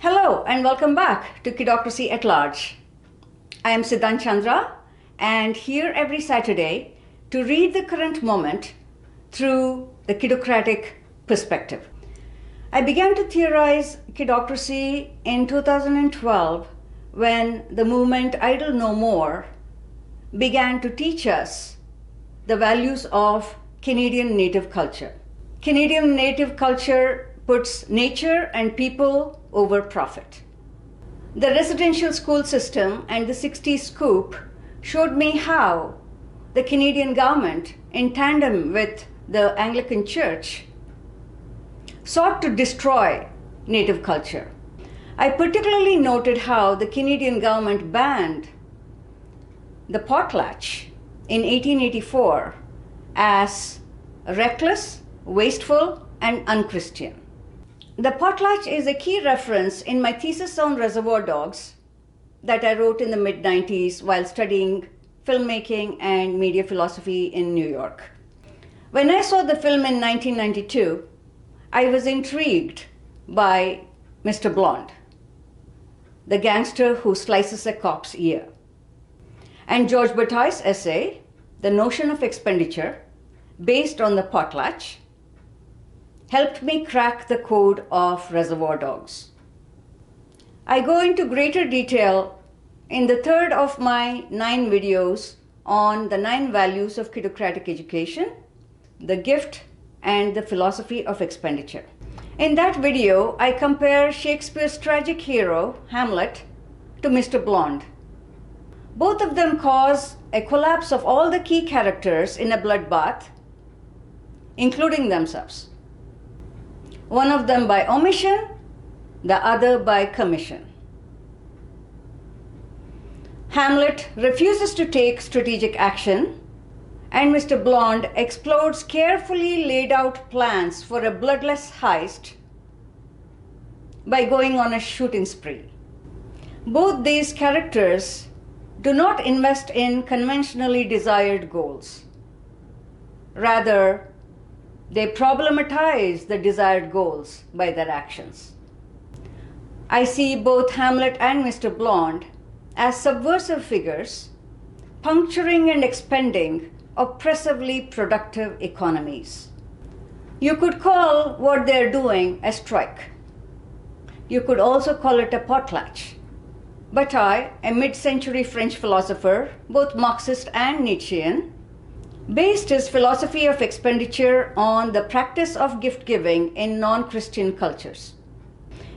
Hello and welcome back to Kidocracy at Large. I am Siddhan Chandra and here every Saturday to read the current moment through the kidocratic perspective. I began to theorize kidocracy in 2012 when the movement Idle No More began to teach us the values of Canadian native culture. Canadian native culture puts nature and people over profit. The residential school system and the 60s scoop showed me how the Canadian government, in tandem with the Anglican Church, sought to destroy native culture. I particularly noted how the Canadian government banned the potlatch in 1884 as reckless, wasteful, and unchristian. The potlatch is a key reference in my thesis on reservoir dogs that I wrote in the mid-90s while studying filmmaking and media philosophy in New York. When I saw the film in 1992, I was intrigued by Mr. Blonde, the gangster who slices a cop's ear, and George Bataille's essay, The Notion of Expenditure, based on the potlatch, helped me crack the code of reservoir dogs. I go into greater detail in the third of my 9 videos on the 9 values of kidocratic education, the gift, and the philosophy of expenditure. In that video, I compare Shakespeare's tragic hero, Hamlet, to Mr. Blonde. Both of them cause a collapse of all the key characters in a bloodbath, including themselves. One of them by omission, the other by commission. Hamlet refuses to take strategic action, and Mr. Blonde explodes carefully laid out plans for a bloodless heist by going on a shooting spree. Both these characters do not invest in conventionally desired goals. Rather, they problematize the desired goals by their actions. I see both Hamlet and Mr. Blonde as subversive figures, puncturing and expending oppressively productive economies. You could call what they're doing a strike. You could also call it a potlatch. Bataille, a mid-century French philosopher, both Marxist and Nietzschean, based his philosophy of expenditure on the practice of gift-giving in non-Christian cultures.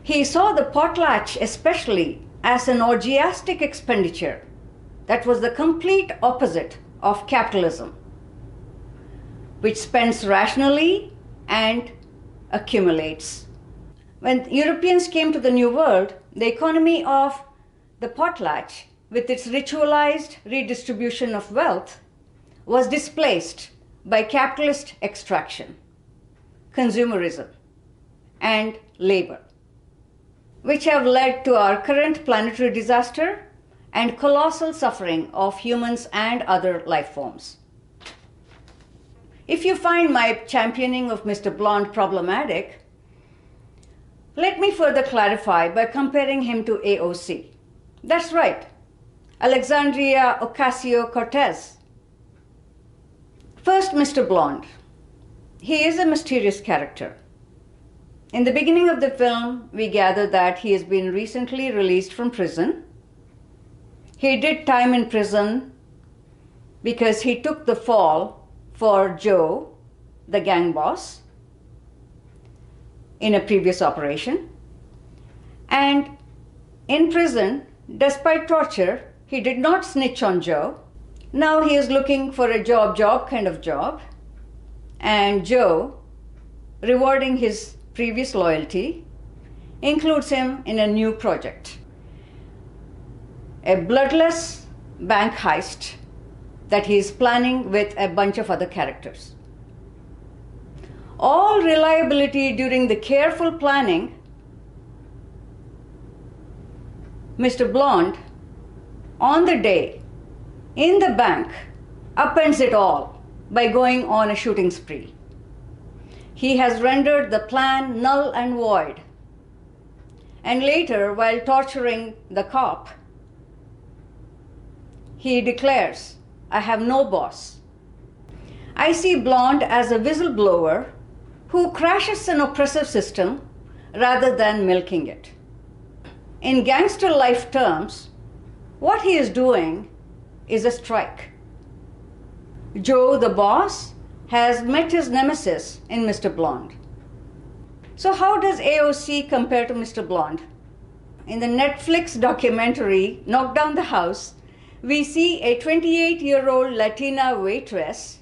He saw the potlatch especially as an orgiastic expenditure that was the complete opposite of capitalism, which spends rationally and accumulates. When Europeans came to the New World, the economy of the potlatch, with its ritualized redistribution of wealth, was displaced by capitalist extraction, consumerism, and labor, which have led to our current planetary disaster and colossal suffering of humans and other life forms. If you find my championing of Mr. Blonde problematic, let me further clarify by comparing him to AOC. That's right, Alexandria Ocasio-Cortez. First, Mr. Blonde. He is a mysterious character. In the beginning of the film, we gather that he has been recently released from prison. He did time in prison because he took the fall for Joe, the gang boss, in a previous operation. And in prison, despite torture, he did not snitch on Joe. Now he is looking for a job kind of job, and Joe, rewarding his previous loyalty, includes him in a new project, a bloodless bank heist that he is planning with a bunch of other characters. All reliability during the careful planning, Mr. Blonde, on the day, in the bank, upends it all by going on a shooting spree. He has rendered the plan null and void And later, while torturing the cop, he declares, "I have no boss." I see Blonde as a whistleblower who crashes an oppressive system rather than milking it. In gangster life terms, what he is doing is a strike. Joe, the boss, has met his nemesis in Mr. Blonde. So how does AOC compare to Mr. Blonde? In the Netflix documentary, Knock Down the House, we see a 28-year-old Latina waitress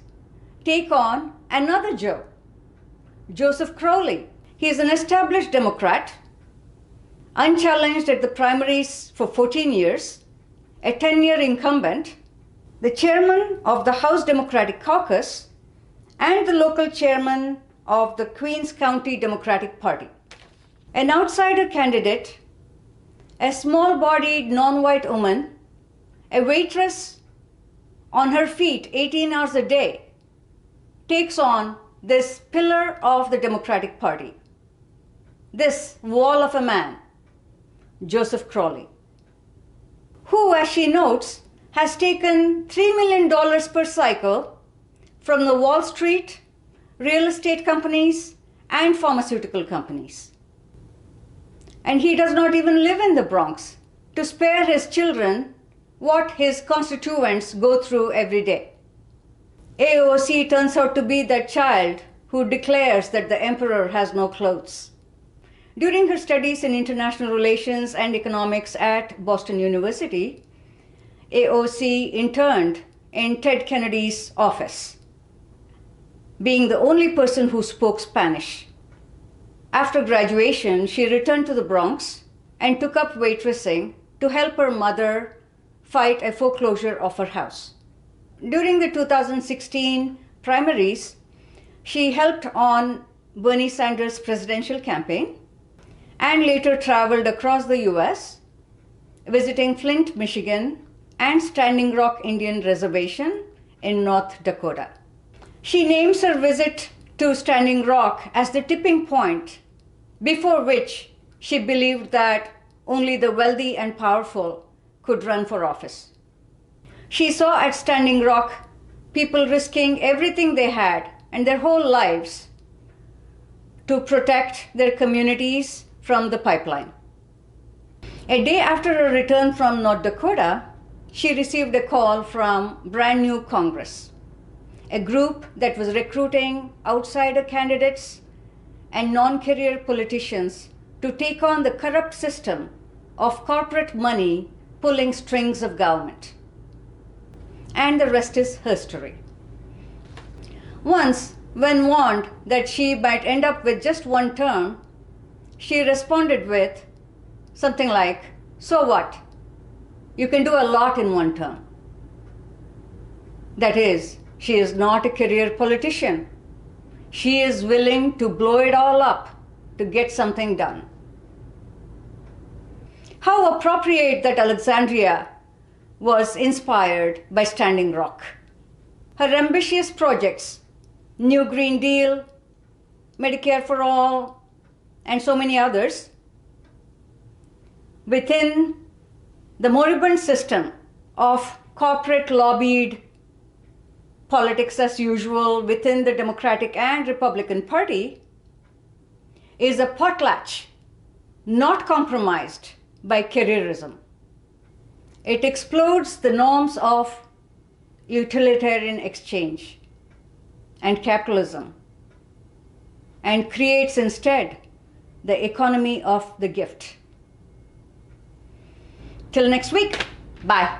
take on another Joe, Joseph Crowley. He is an established Democrat, unchallenged at the primaries for 14 years, a 10-year incumbent, the chairman of the House Democratic Caucus, and the local chairman of the Queens County Democratic Party. An outsider candidate, a small-bodied non-white woman, a waitress on her feet 18 hours a day, takes on this pillar of the Democratic Party, this wall of a man, Joseph Crowley, who, as she notes, has taken $3 million per cycle from the Wall Street, real estate companies, and pharmaceutical companies. And he does not even live in the Bronx to spare his children what his constituents go through every day. AOC turns out to be that child who declares that the emperor has no clothes. During her studies in international relations and economics at Boston University, AOC interned in Ted Kennedy's office, being the only person who spoke Spanish. After graduation, she returned to the Bronx and took up waitressing to help her mother fight a foreclosure of her house. During the 2016 primaries, she helped on Bernie Sanders' presidential campaign and later traveled across the US, visiting Flint, Michigan, and Standing Rock Indian Reservation in North Dakota. She names her visit to Standing Rock as the tipping point before which she believed that only the wealthy and powerful could run for office. She saw at Standing Rock people risking everything they had and their whole lives to protect their communities from the pipeline. A day after her return from North Dakota, she received a call from Brand New Congress, a group that was recruiting outsider candidates and non-career politicians to take on the corrupt system of corporate money pulling strings of government. And the rest is history. Once, when warned that she might end up with just one term, she responded with something like, "So what? You can do a lot in one term." That is, she is not a career politician. She is willing to blow it all up to get something done. How appropriate that Alexandria was inspired by Standing Rock. Her ambitious projects, New Green Deal, Medicare for All, and so many others, within the moribund system of corporate lobbied politics as usual within the Democratic and Republican Party, is a potlatch not compromised by careerism. It explodes the norms of utilitarian exchange and capitalism and creates instead the economy of the gift. Till next week, bye.